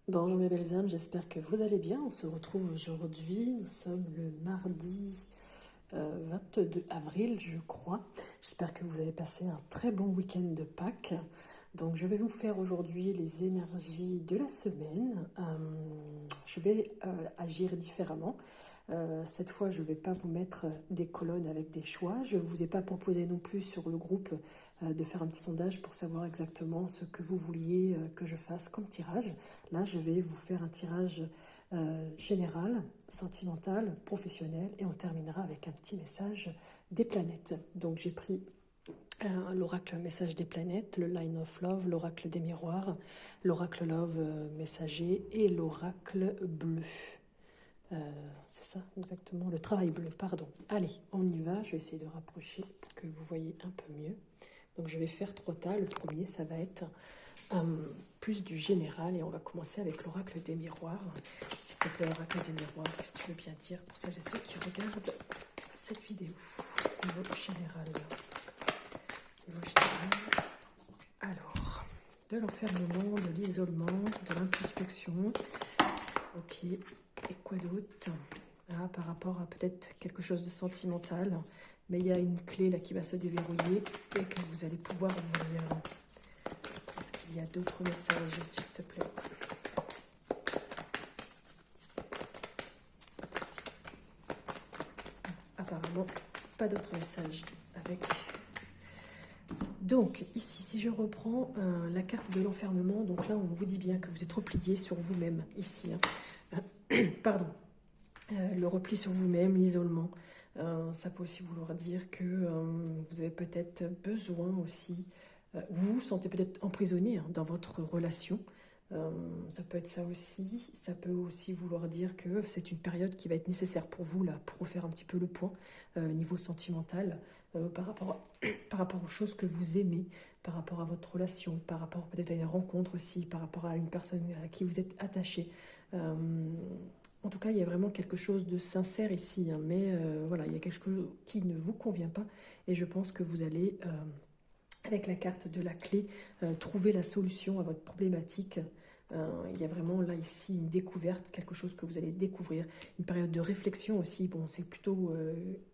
Bonjour mes belles âmes, j'espère que vous allez bien. On se retrouve aujourd'hui, nous sommes le mardi 22 avril, je crois. J'espère que vous avez passé un très bon week-end de Pâques. Donc je vais vous faire aujourd'hui les énergies de la semaine. Je vais agir différemment. Cette fois, je ne vais pas vous mettre des colonnes avec des choix. Je ne vous ai pas proposé non plus sur le groupe de faire un petit sondage pour savoir exactement ce que vous vouliez que je fasse comme tirage. Là, je vais vous faire un tirage général, sentimental, professionnel, et on terminera avec un petit message des planètes. Donc j'ai pris l'oracle message des planètes, le line of love, l'oracle des miroirs, l'oracle love messager et l'oracle bleu. C'est ça, exactement, le travail bleu, pardon. Allez, on y va, je vais essayer de rapprocher pour que vous voyez un peu mieux. Donc je vais faire 3 tas, le premier ça va être plus du général et on va commencer avec l'oracle des miroirs. S'il te plaît, oracle des miroirs, qu'est-ce que tu veux bien dire pour celles et ceux qui regardent cette vidéo? Niveau général. Niveau général. Alors, de l'enfermement, de l'isolement, de l'introspection. Ok, et quoi d'autre? Par rapport à peut-être quelque chose de sentimental, mais il y a une clé là qui va se déverrouiller et que vous allez pouvoir ouvrir. Est-ce qu'il y a d'autres messages, s'il te plaît? Apparemment, pas d'autres messages avec. Donc, ici, si je reprends la carte de l'enfermement, donc là, on vous dit bien que vous êtes replié sur vous-même, ici. Pardon. Le repli sur vous-même, l'isolement. Ça peut aussi vouloir dire que vous avez peut-être besoin aussi, vous vous sentez peut-être emprisonné dans votre relation. Ça peut être ça aussi. Ça peut aussi vouloir dire que c'est une période qui va être nécessaire pour vous, là, pour faire un petit peu le point niveau sentimental, par rapport aux choses que vous aimez, par rapport à votre relation, par rapport peut-être à une rencontre aussi, par rapport à une personne à qui vous êtes attaché. En tout cas, il y a vraiment quelque chose de sincère ici, hein, mais voilà, il y a quelque chose qui ne vous convient pas et je pense que vous allez, avec la carte de la clé, trouver la solution à votre problématique. Il y a vraiment là ici une découverte, quelque chose que vous allez découvrir, une période de réflexion aussi. Bon, c'est plutôt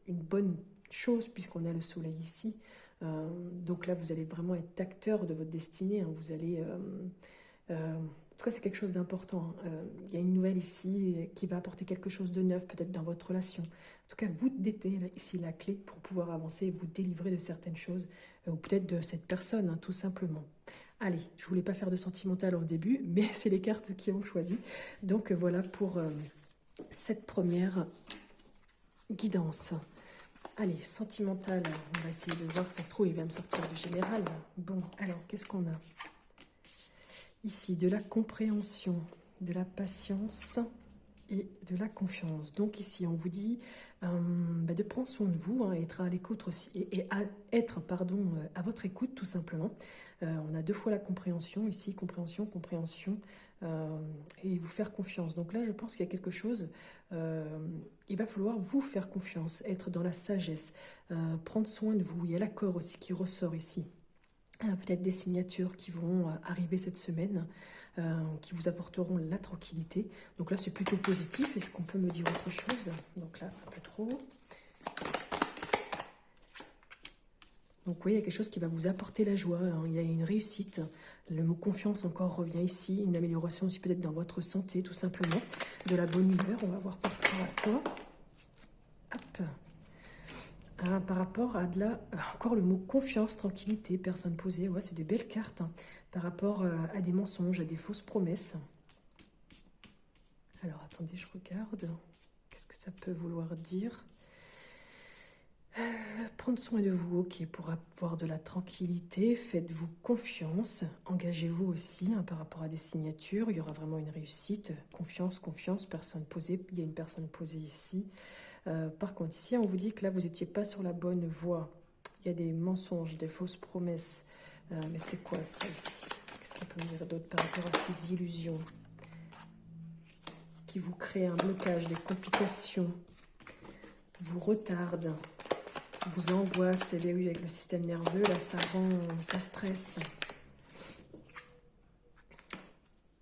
une bonne chose puisqu'on a le soleil ici. Donc là, vous allez vraiment être acteur de votre destinée, hein. Vous allez en tout cas, c'est quelque chose d'important. Il y a une nouvelle ici qui va apporter quelque chose de neuf, peut-être dans votre relation. En tout cas, vous détenez ici la clé pour pouvoir avancer et vous délivrer de certaines choses, ou peut-être de cette personne, hein, tout simplement. Allez, je voulais pas faire de sentimental au début, mais c'est les cartes qui ont choisi. Donc voilà pour cette première guidance. Allez, sentimental, on va essayer de voir, ça se trouve, il va me sortir du général. Bon, alors, qu'est-ce qu'on a? Ici, de la compréhension, de la patience et de la confiance. Donc ici, on vous dit de prendre soin de vous, hein, être à l'écoute aussi, et être, pardon, à votre écoute tout simplement. On a 2 fois la compréhension ici, compréhension, compréhension, et vous faire confiance. Donc là, je pense qu'il y a quelque chose, il va falloir vous faire confiance, être dans la sagesse, prendre soin de vous. Il y a l'accord aussi qui ressort ici. Peut-être des signatures qui vont arriver cette semaine, qui vous apporteront la tranquillité. Donc là, c'est plutôt positif. Est-ce qu'on peut me dire autre chose? Donc là, un peu trop. Donc oui, il y a quelque chose qui va vous apporter la joie, hein. Il y a une réussite. Le mot confiance encore revient ici. Une amélioration aussi peut-être dans votre santé, tout simplement. De la bonne humeur, on va voir par rapport à quoi. Hop. Par rapport à encore le mot confiance, tranquillité, personne posée, ouais, c'est de belles cartes, hein. Par rapport à des mensonges, à des fausses promesses. Alors attendez, je regarde. Qu'est-ce que ça peut vouloir dire? Prendre soin de vous, ok, pour avoir de la tranquillité, faites-vous confiance, engagez-vous aussi, hein, par rapport à des signatures, il y aura vraiment une réussite, confiance, confiance, personne posée, il y a une personne posée ici. Par contre, ici, on vous dit que là, vous n'étiez pas sur la bonne voie. Il y a des mensonges, des fausses promesses. Mais c'est quoi ça ici? Qu'est-ce qu'on peut me dire d'autre par rapport à ces illusions qui vous créent un blocage, des complications, vous retardent, vous angoissent? Et oui, avec le système nerveux, là, ça stresse.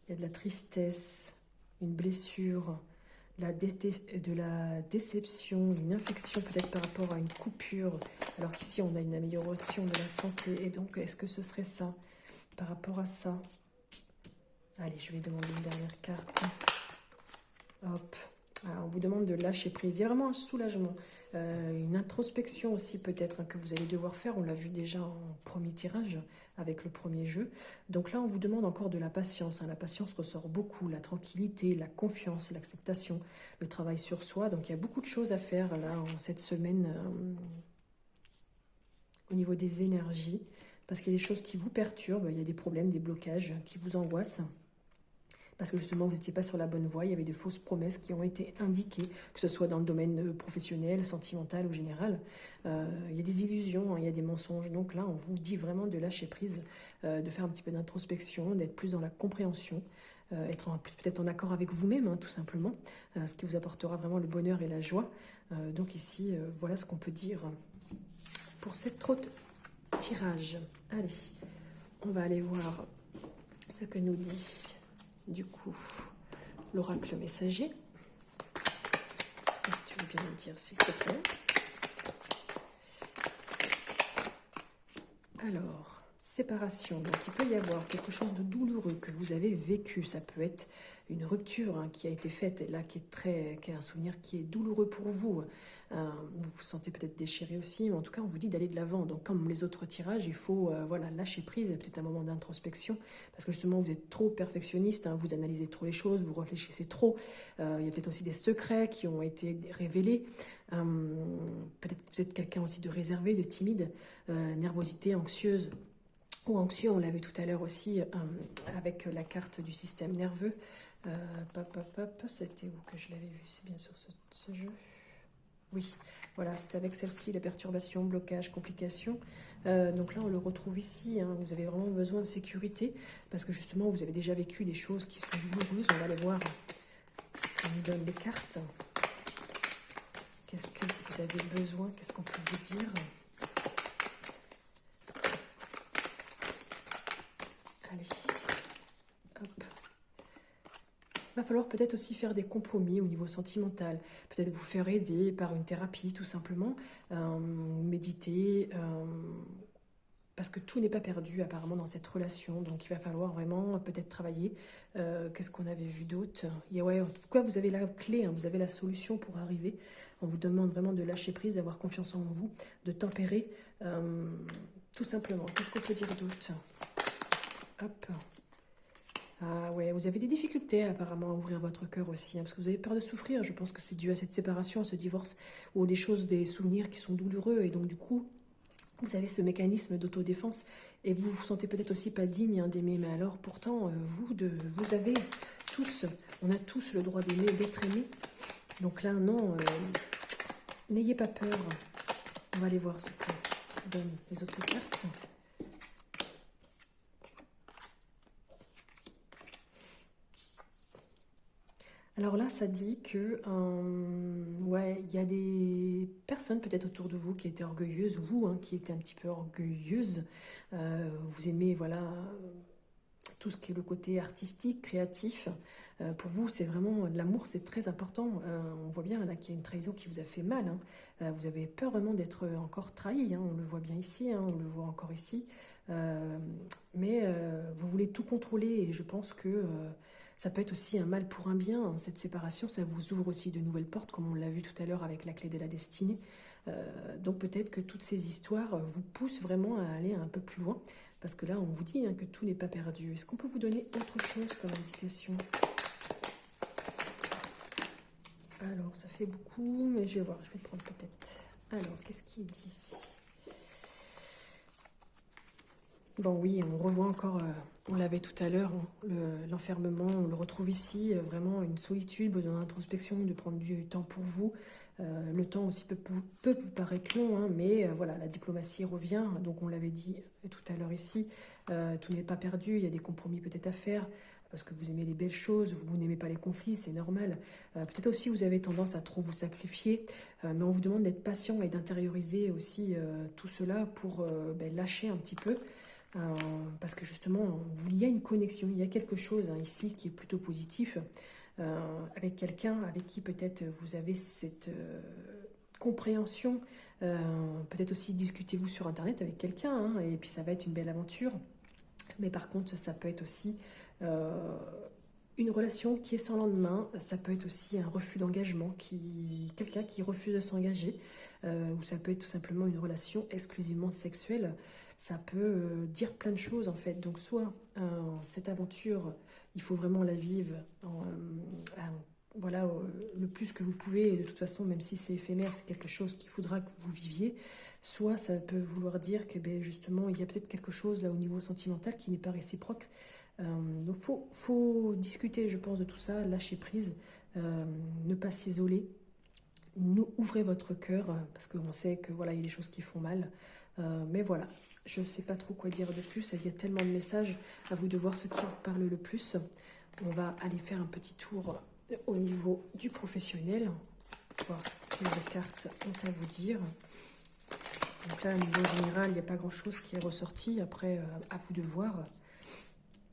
Il Il y a de la tristesse, une blessure, de la déception, une infection peut-être par rapport à une coupure, alors qu'ici on a une amélioration de la santé. Et donc, est-ce que ce serait ça, par rapport à ça? Allez, je vais demander une dernière carte. Hop. Alors, on vous demande de lâcher prise. Il y a vraiment un soulagement, une introspection aussi peut-être que vous allez devoir faire. On l'a vu déjà en premier tirage avec le premier jeu. Donc là, on vous demande encore de la patience. La patience ressort beaucoup, la tranquillité, la confiance, l'acceptation, le travail sur soi. Donc il y a beaucoup de choses à faire là en cette semaine au niveau des énergies. Parce qu'il y a des choses qui vous perturbent, il y a des problèmes, des blocages qui vous angoissent. Parce que justement, vous n'étiez pas sur la bonne voie, il y avait de fausses promesses qui ont été indiquées, que ce soit dans le domaine professionnel, sentimental ou général. Il y a des illusions, il y a des mensonges. Donc là, on vous dit vraiment de lâcher prise, de faire un petit peu d'introspection, d'être plus dans la compréhension, être peut-être en accord avec vous-même, tout simplement, ce qui vous apportera vraiment le bonheur et la joie. Donc ici, voilà ce qu'on peut dire pour cette trotte tirage. Allez, on va aller voir ce que nous dit du coup l'oracle messager. Qu'est-ce que tu veux bien me dire, s'il te plaît? Alors, séparation. Donc, il peut y avoir quelque chose de douloureux que vous avez vécu. Ça peut être une rupture qui a été faite, et là, qui est un souvenir qui est douloureux pour vous. Vous vous sentez peut-être déchiré aussi, mais en tout cas, on vous dit d'aller de l'avant. Donc, comme les autres tirages, il faut voilà, lâcher prise. Il y a peut-être un moment d'introspection, parce que justement, vous êtes trop perfectionniste, vous analysez trop les choses, vous réfléchissez trop. Il y a peut-être aussi des secrets qui ont été révélés. Peut-être que vous êtes quelqu'un aussi de réservé, de timide, nervosité, anxieuse ou anxieux, on l'a vu tout à l'heure aussi avec la carte du système nerveux. C'était où que je l'avais vu? C'est bien sur ce jeu. Oui, voilà, c'était avec celle-ci, la perturbation, blocage, complications. Donc là, on le retrouve ici. Vous avez vraiment besoin de sécurité parce que justement, vous avez déjà vécu des choses qui sont douloureuses. On va aller voir ce que nous donnent les cartes. Qu'est-ce que vous avez besoin? Qu'est-ce qu'on peut vous dire? Allez, hop. Va falloir peut-être aussi faire des compromis au niveau sentimental. Peut-être vous faire aider par une thérapie, tout simplement. Méditer, parce que tout n'est pas perdu apparemment dans cette relation. Donc il va falloir vraiment peut-être travailler. Qu'est-ce qu'on avait vu d'autre? Ouais, en tout cas, vous avez la clé, vous avez la solution pour arriver. On vous demande vraiment de lâcher prise, d'avoir confiance en vous, de tempérer, tout simplement. Qu'est-ce qu'on peut dire d'autre? Hop. Ah ouais, vous avez des difficultés apparemment à ouvrir votre cœur aussi, parce que vous avez peur de souffrir. Je pense que c'est dû à cette séparation, à ce divorce, ou des choses, des souvenirs qui sont douloureux. Et donc du coup, vous avez ce mécanisme d'autodéfense et vous vous sentez peut-être aussi pas digne d'aimer. Mais alors pourtant, vous avez tous, on a tous le droit d'aimer, d'être aimé. Donc là, non, n'ayez pas peur. On va aller voir ce que donnent les autres cartes. Alors là, ça dit que ouais, il y a des personnes peut-être autour de vous qui étaient orgueilleuses, vous qui étiez un petit peu orgueilleuse. Vous aimez voilà tout ce qui est le côté artistique, créatif. Pour vous, c'est vraiment l'amour, c'est très important. On voit bien là qu'il y a une trahison qui vous a fait mal. Vous avez peur vraiment d'être encore trahi. On le voit bien ici, on le voit encore ici. Mais vous voulez tout contrôler et je pense que ça peut être aussi un mal pour un bien. Cette séparation, ça vous ouvre aussi de nouvelles portes, comme on l'a vu tout à l'heure avec la clé de la destinée. Donc peut-être que toutes ces histoires vous poussent vraiment à aller un peu plus loin. Parce que là, on vous dit que tout n'est pas perdu. Est-ce qu'on peut vous donner autre chose comme indication? Alors, ça fait beaucoup, mais je vais voir. Je vais prendre peut-être. Alors, qu'est-ce qui est dit ici? Bon, oui, on revoit encore, on l'avait tout à l'heure, l'enfermement, on le retrouve ici, vraiment une solitude, besoin d'introspection, de prendre du temps pour vous. Le temps aussi peut vous paraître long, mais voilà, la diplomatie revient, donc on l'avait dit tout à l'heure ici, tout n'est pas perdu, il y a des compromis peut-être à faire, parce que vous aimez les belles choses, vous n'aimez pas les conflits, c'est normal. Peut-être aussi vous avez tendance à trop vous sacrifier, mais on vous demande d'être patient et d'intérioriser aussi tout cela pour lâcher un petit peu. parce que justement, il y a une connexion, il y a quelque chose ici qui est plutôt positif, avec quelqu'un avec qui peut-être vous avez cette compréhension. Peut-être aussi discutez-vous sur Internet avec quelqu'un, et puis ça va être une belle aventure. Mais par contre, ça peut être aussi une relation qui est sans lendemain. Ça peut être aussi un refus d'engagement, quelqu'un qui refuse de s'engager, ou ça peut être tout simplement une relation exclusivement sexuelle. Ça peut dire plein de choses en fait. Donc soit cette aventure, il faut vraiment la vivre voilà, le plus que vous pouvez. Et de toute façon, même si c'est éphémère, c'est quelque chose qu'il faudra que vous viviez. Soit ça peut vouloir dire que justement, il y a peut-être quelque chose là au niveau sentimental qui n'est pas réciproque. Donc faut discuter, je pense, de tout ça, lâcher prise, ne pas s'isoler, ouvrez votre cœur, parce qu'on sait que voilà, il y a des choses qui font mal. Mais voilà, je ne sais pas trop quoi dire de plus, il y a tellement de messages, à vous de voir ce qui vous parle le plus. On va aller faire un petit tour au niveau du professionnel, voir ce que les cartes ont à vous dire. Donc là, au niveau général, il n'y a pas grand-chose qui est ressorti, après, à vous de voir.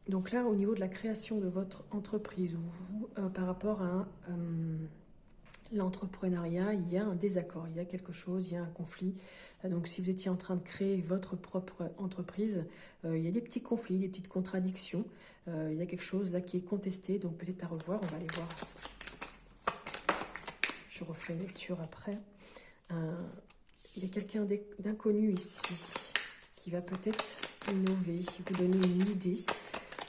Donc là, au niveau de la création de votre entreprise, par rapport à l'entrepreneuriat, il y a un désaccord, il y a quelque chose, il y a un conflit. Donc si vous étiez en train de créer votre propre entreprise, il y a des petits conflits, des petites contradictions. Il y a quelque chose là qui est contesté, donc peut-être à revoir. On va aller voir. Je referai une lecture après. Il y a quelqu'un d'inconnu ici qui va peut-être innover, vous donner une idée,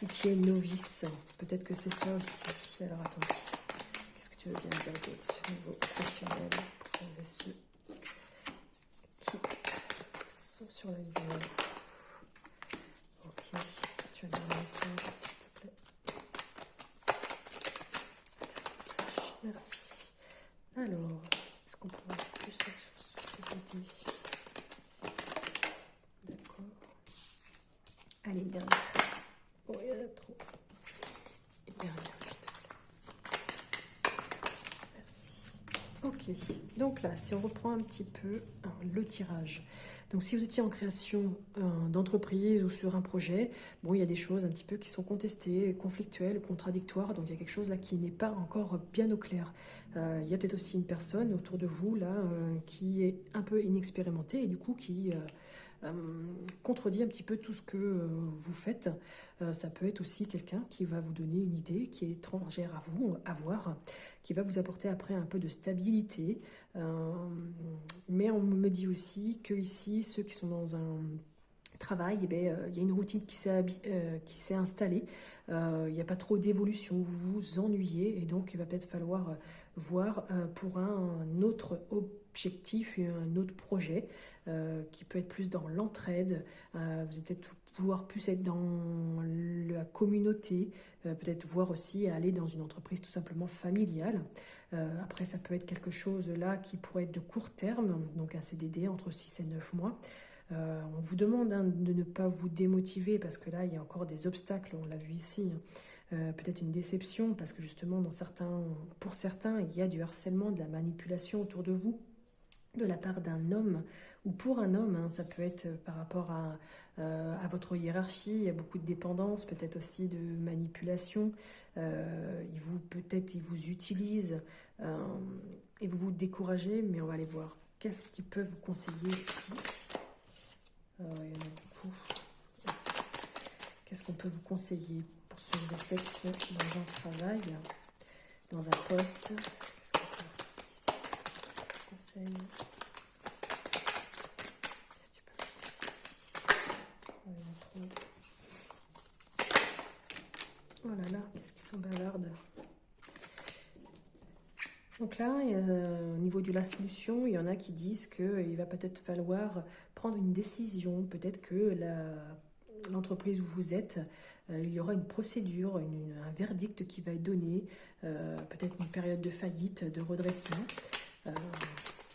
ou qui est novice. Peut-être que c'est ça aussi. Alors attendez. Qu'est-ce que tu veux bien dire d'autre au niveau professionnel pour celles et ceux qui sont sur la vidéo? Ok, tu vas donner un message s'il te plaît. Message, merci. Alors, est-ce qu'on peut en dire plus sur cette idée? D'accord. Allez, dernière. Oh, il y en a trop. Et dernière, s'il te plaît. Merci. Ok, donc là, si on reprend un petit peu le tirage. Donc si vous étiez en création d'entreprise ou sur un projet, bon, il y a des choses un petit peu qui sont contestées, conflictuelles, contradictoires, donc il y a quelque chose là qui n'est pas encore bien au clair. Il y a peut-être aussi une personne autour de vous là qui est un peu inexpérimentée et du coup qui contredit un petit peu tout ce que vous faites. Ça peut être aussi quelqu'un qui va vous donner une idée qui est étrangère à vous, à voir, qui va vous apporter après un peu de stabilité. Mais on me dit aussi que ici, ceux qui sont dans un travail, il y a une routine qui s'est installée, il n'y a pas trop d'évolution, vous vous ennuyez et donc il va peut-être falloir voir pour un autre objectif, un autre projet qui peut être plus dans l'entraide, vous allez peut-être vouloir plus être dans la communauté, peut-être voir aussi aller dans une entreprise tout simplement familiale. Après ça peut être quelque chose là qui pourrait être de court terme, donc un CDD entre 6 et 9 mois. On vous demande de ne pas vous démotiver parce que là, il y a encore des obstacles, on l'a vu ici. Peut-être une déception parce que justement, pour certains, il y a du harcèlement, de la manipulation autour de vous de la part d'un homme ou pour un homme. Ça peut être par rapport à votre hiérarchie, il y a beaucoup de dépendance, peut-être aussi de manipulation. Peut-être il vous utilise et vous vous découragez, mais on va aller voir. Qu'est-ce qu'ils peuvent vous conseiller ici? Il y en a beaucoup. Qu'est-ce qu'on peut vous conseiller pour ceux et celles qui sont dans un travail, dans un poste? Qu'est-ce qu'on peut vous conseiller ici? Qu'est-ce que tu peux me conseiller? Il y en a trop. Oh là là, qu'est-ce qu'ils sont bavardes. Donc là, au niveau de la solution, il y en a qui disent qu'il va peut-être falloir prendre une décision. Peut-être que l'entreprise où vous êtes, il y aura une procédure, un verdict qui va être donné, peut-être une période de faillite, de redressement.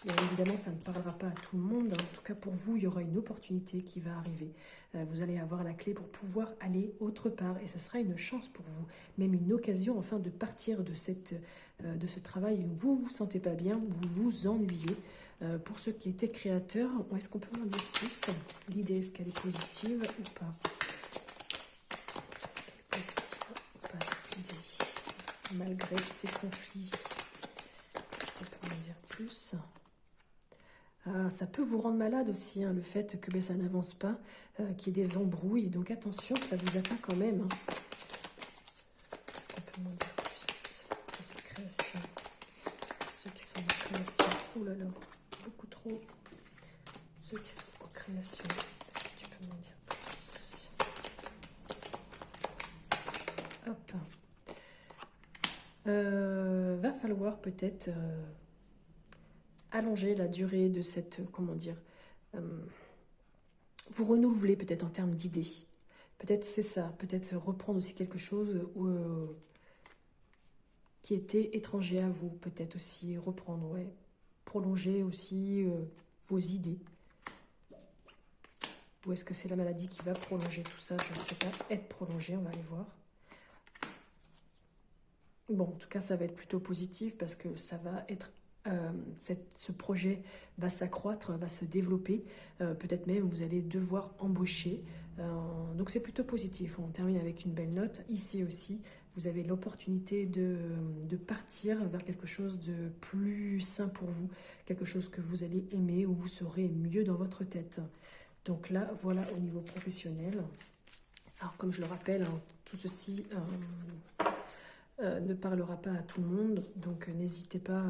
Bien évidemment, ça ne parlera pas à tout le monde. En tout cas, pour vous, il y aura une opportunité qui va arriver. Vous allez avoir la clé pour pouvoir aller autre part. Et ça sera une chance pour vous. Même une occasion, enfin, de partir de ce travail où vous ne vous sentez pas bien, où vous vous ennuyez. Pour ceux qui étaient créateurs, est-ce qu'on peut en dire plus? L'idée, est-ce qu'elle est positive ou pas? Est-ce qu'elle est positive ou pas, cette idée? Malgré ces conflits, est-ce qu'on peut en dire plus? Ah, ça peut vous rendre malade aussi, hein, le fait que ça n'avance pas, qu'il y ait des embrouilles. Donc attention, ça vous atteint quand même. Hein. Est-ce qu'on peut m'en dire plus de cette création? Ceux qui sont en création, oh là là, beaucoup trop. Ceux qui sont en création, est-ce que tu peux m'en dire plus? Hop. Va falloir peut-être... allonger la durée de cette, comment dire, vous renouveler peut-être en termes d'idées. Peut-être c'est ça, peut-être reprendre aussi quelque chose qui était étranger à vous, peut-être aussi reprendre, ouais, prolonger aussi vos idées. Ou est-ce que c'est la maladie qui va prolonger tout ça? Je ne sais pas, être prolongé, on va aller voir. Bon, en tout cas, ça va être plutôt positif parce que ça va être... ce projet va s'accroître, va se développer, peut-être même vous allez devoir embaucher, donc c'est plutôt positif. On termine avec une belle note. Ici aussi, vous avez l'opportunité de partir vers quelque chose de plus sain pour vous, quelque chose que vous allez aimer, où vous serez mieux dans votre tête. Donc là, voilà au niveau professionnel. Alors comme je le rappelle, hein, tout ceci ne parlera pas à tout le monde, donc n'hésitez pas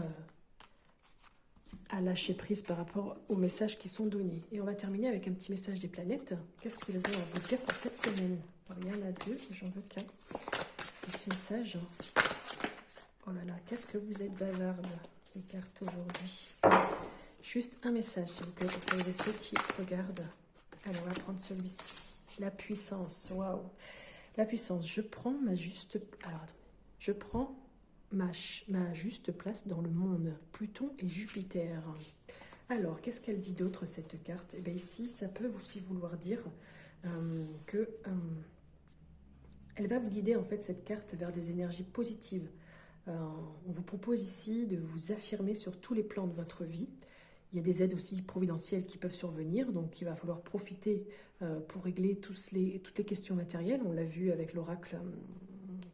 à lâcher prise par rapport aux messages qui sont donnés. Et on va terminer avec un petit message des planètes. Qu'est-ce qu'ils ont à vous dire pour cette semaine? Alors, il y en a deux, j'en veux qu'un. Petit message. Oh là là, qu'est-ce que vous êtes bavarde, les cartes aujourd'hui. Juste un message, s'il vous plaît, pour celles et ceux qui regardent. Alors, on va prendre celui-ci. La puissance, waouh. La puissance, je prends ma juste... Alors, attendez. Je prends ma juste place dans le monde, Pluton et Jupiter. Alors, qu'est-ce qu'elle dit d'autre, cette carte? Eh bien, ici, ça peut aussi vouloir dire que elle va vous guider, en fait, cette carte, vers des énergies positives. On vous propose ici de vous affirmer sur tous les plans de votre vie. Il y a des aides aussi providentielles qui peuvent survenir, donc il va falloir profiter pour régler toutes les questions matérielles. On l'a vu avec l'oracle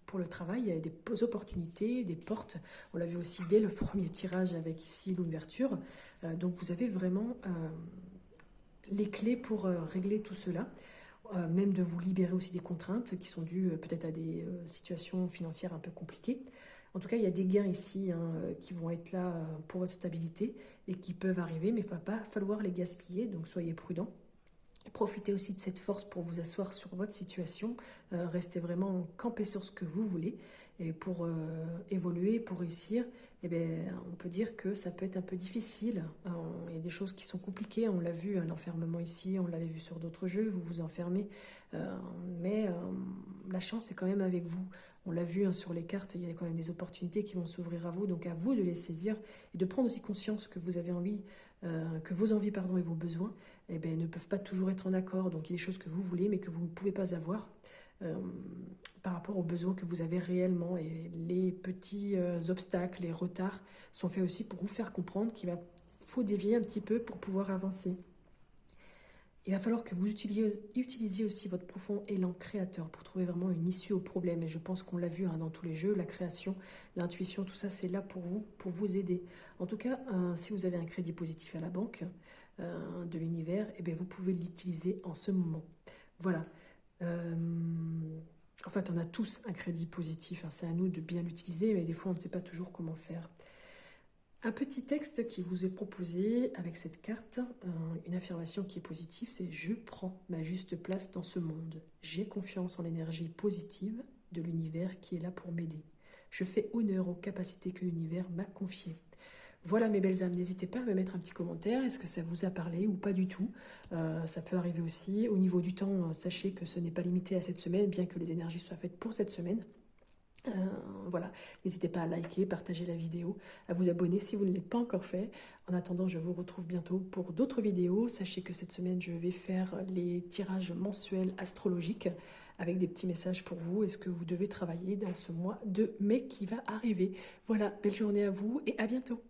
pour le travail, il y a des opportunités, des portes. On l'a vu aussi dès le premier tirage avec ici l'ouverture. Donc vous avez vraiment les clés pour régler tout cela. Même de vous libérer aussi des contraintes qui sont dues peut-être à des situations financières un peu compliquées. En tout cas, il y a des gains ici qui vont être là pour votre stabilité et qui peuvent arriver, mais il ne va pas falloir les gaspiller, donc soyez prudents. Profitez aussi de cette force pour vous asseoir sur votre situation, restez vraiment campé sur ce que vous voulez, et pour évoluer, pour réussir, eh bien, on peut dire que ça peut être un peu difficile. Il y a des choses qui sont compliquées, on l'a vu, l'enfermement ici, on l'avait vu sur d'autres jeux, vous vous enfermez, mais la chance est quand même avec vous. On l'a vu sur les cartes, il y a quand même des opportunités qui vont s'ouvrir à vous, donc à vous de les saisir et de prendre aussi conscience que vous avez envie, que vos envies et vos besoins eh bien, ne peuvent pas toujours être en accord. Donc il y a des choses que vous voulez mais que vous ne pouvez pas avoir par rapport aux besoins que vous avez réellement. Et les petits obstacles, les retards sont faits aussi pour vous faire comprendre qu'il faut dévier un petit peu pour pouvoir avancer. Il va falloir que vous utilisiez aussi votre profond élan créateur pour trouver vraiment une issue au problème. Et je pense qu'on l'a vu dans tous les jeux, la création, l'intuition, tout ça, c'est là pour vous aider. En tout cas, si vous avez un crédit positif à la banque de l'univers, eh bien, vous pouvez l'utiliser en ce moment. Voilà. En fait, on a tous un crédit positif. C'est à nous de bien l'utiliser, mais des fois, on ne sait pas toujours comment faire. Un petit texte qui vous est proposé avec cette carte, une affirmation qui est positive, c'est « Je prends ma juste place dans ce monde. J'ai confiance en l'énergie positive de l'univers qui est là pour m'aider. Je fais honneur aux capacités que l'univers m'a confiées. » Voilà mes belles âmes, n'hésitez pas à me mettre un petit commentaire, est-ce que ça vous a parlé ou pas du tout? Ça peut arriver aussi. Au niveau du temps, sachez que ce n'est pas limité à cette semaine, bien que les énergies soient faites pour cette semaine. Euh, voilà, n'hésitez pas à liker, partager la vidéo, à vous abonner si vous ne l'êtes pas encore fait. En attendant, je vous retrouve bientôt pour d'autres vidéos. Sachez que cette semaine, je vais faire les tirages mensuels astrologiques avec des petits messages pour vous et ce que vous devez travailler dans ce mois de mai qui va arriver. Voilà, belle journée à vous et à bientôt.